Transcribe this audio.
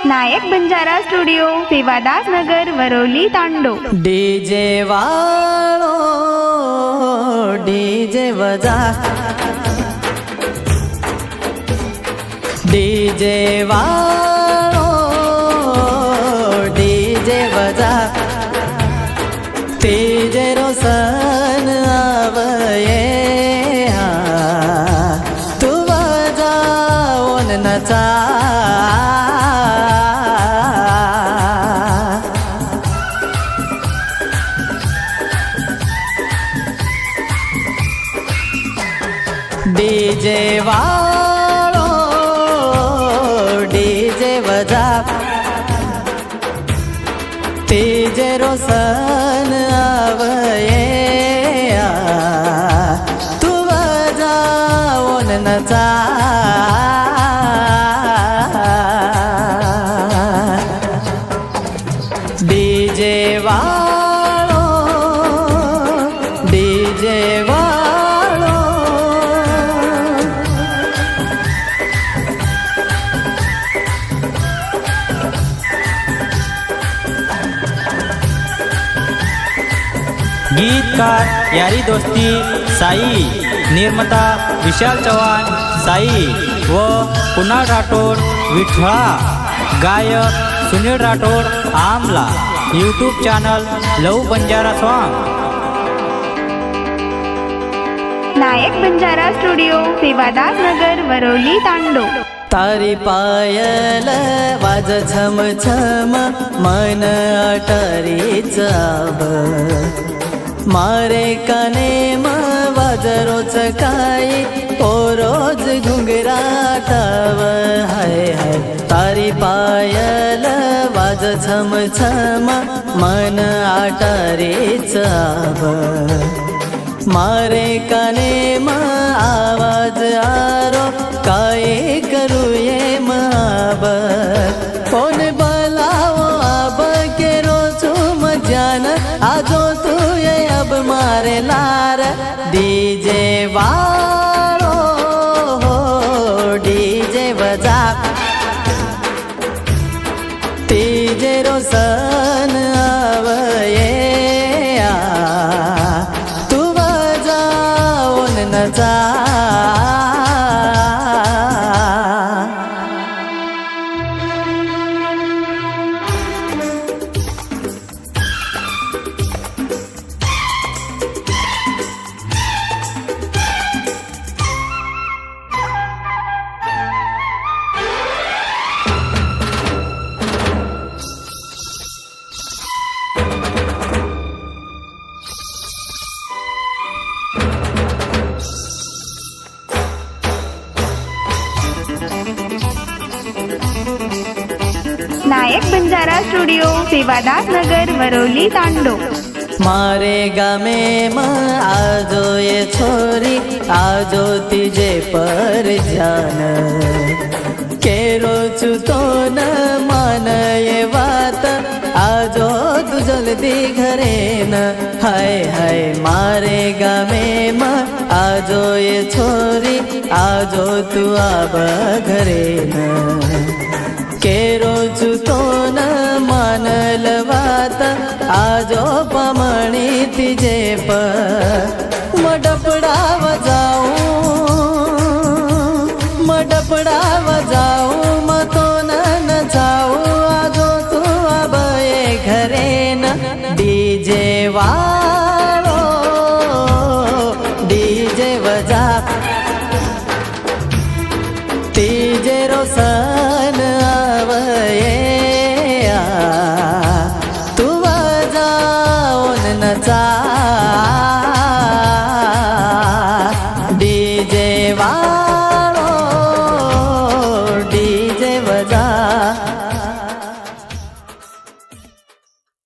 नायक Banjara studio, Sevadas नगर, Varolii, तांडो। DJ वाळो DJ वजा, DJ वाळो DJ वजा, तेजे रोसन आवये तू वजा ओन नचा। डीजे वाळो डीजे वजा, तेजे रोसन आवये तू वजा ओन नचा। डीजे वाळो डीजे वाळो, गीतकार यारी दोस्ती साई, निर्माता विशाल चव्हाण साई व कुणाल राठोड विठळा, गायक सुनील राठोड आमला, यूट्यूब चॅनल लव बंजारा सॉन्ग। नायक बंजारा स्टुडिओ, सेवादास नगर, वरोली, तांडो। तारी पायल वाज छम छम मन अटारी चाब, मारे काने वाज रोज काही ओ रोज घुंगराटाव हाय हाय। तारी पायल वाज छम छम मन अटारी चाब, मारे काने आवाज आरो काय करू ये माब। फोन बोलाओ अब के रोजू मजान आजो तू ये अब मारे लार। डीजे वाळो डीजे वजा, तेजे रोसन आवये तू वजा ओन नचा। नायक बंजारा स्टुडिओ, सेवादास नगर, वरोली, तांडो। मारे गामे आजो ये छोरी आजो तिजे पर जान, केरो चुतो न मान ये बात आजो तू जल्दी घरे न। हाय हाय मारे गामे आजो ये छोरी आजो तू आब घरे न, केरो चुतो न मानल बात आजो पमणी तिजे पर। मडपडा वजाऊ मतो न जाऊ आजो तू अब ये घरे न। डीजे वाळो डीजे वजा, तेजे रोसन आवये तू वजा ओन नचा। डीजे वाळो डीजे वजा,